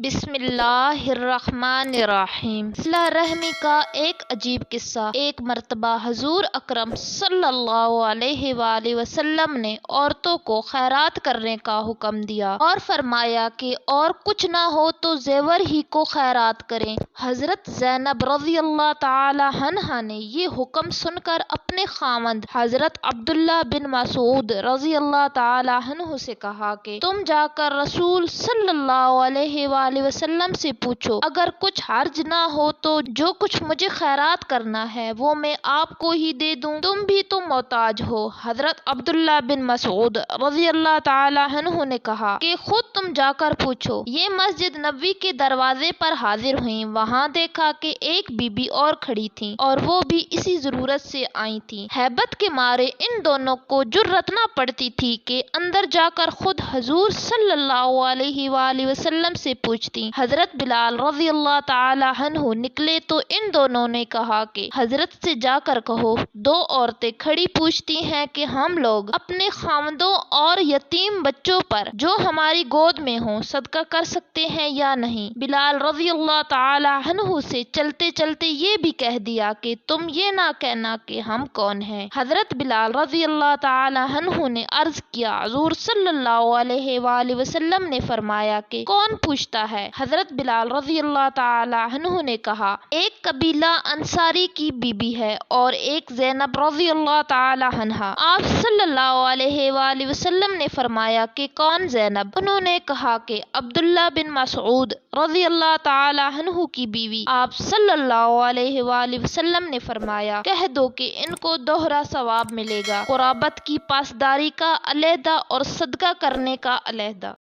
بسم اللہ الرحمن الرحیم۔ صلہ رحمی کا ایک عجیب قصہ۔ ایک مرتبہ حضور اکرم صلی اللہ علیہ وآلہ وسلم نے عورتوں کو خیرات کرنے کا حکم دیا اور فرمایا کہ اور کچھ نہ ہو تو زیور ہی کو خیرات کریں۔ حضرت زینب رضی اللہ تعالی عنہا نے یہ حکم سن کر اپنے خاوند حضرت عبداللہ بن مسعود رضی اللہ تعالی عنہ سے کہا کہ تم جا کر رسول صلی اللہ علیہ وآلہ وسلم سے پوچھو، اگر کچھ حرج نہ ہو تو جو کچھ مجھے خیرات کرنا ہے وہ میں آپ کو ہی دے دوں، تم بھی تو محتاج ہو۔ حضرت عبداللہ بن مسعود رضی اللہ تعالی عنہ نے کہا کہ خود تم جا کر پوچھو۔ یہ مسجد نبوی کے دروازے پر حاضر ہوئیں، وہاں دیکھا کہ ایک بی بی اور کھڑی تھی اور وہ بھی اسی ضرورت سے آئی تھی۔ ہیبت کے مارے ان دونوں کو جرأت نہ پڑتی تھی کہ اندر جا کر خود حضور صلی اللہ علیہ وآلہ وسلم سے پوچھتی۔ حضرت بلال رضی اللہ تعالی عنہ نکلے تو ان دونوں نے کہا کہ حضرت سے جا کر کہو، دو عورتیں کھڑی پوچھتی ہیں کہ ہم لوگ اپنے خاوندوں اور یتیم بچوں پر جو ہماری گود میں ہوں صدقہ کر سکتے ہیں یا نہیں۔ بلال رضی اللہ تعالی عنہ سے چلتے چلتے یہ بھی کہہ دیا کہ تم یہ نہ کہنا کہ ہم کون ہیں۔ حضرت بلال رضی اللہ تعالی عنہ نے عرض کیا، حضور صلی اللہ علیہ وآلہ وسلم نے فرمایا کہ کون پوچھتا ہے؟ حضرت بلال رضی اللہ تعالی عنہ نے کہا، ایک قبیلہ انصاری کی بی بی ہے اور ایک زینب رضی اللہ تعالی عنہا۔ آپ صلی اللہ علیہ وآلہ وسلم نے فرمایا کہ کون زینب؟ انہوں نے کہا کہ عبداللہ بن مسعود رضی اللہ تعالی عنہ کی بیوی۔ آپ صلی اللہ علیہ وآلہ وسلم نے فرمایا، کہہ دو کہ ان کو دوہرا ثواب ملے گا، قرابت کی پاسداری کا علیحدہ اور صدقہ کرنے کا علیحدہ۔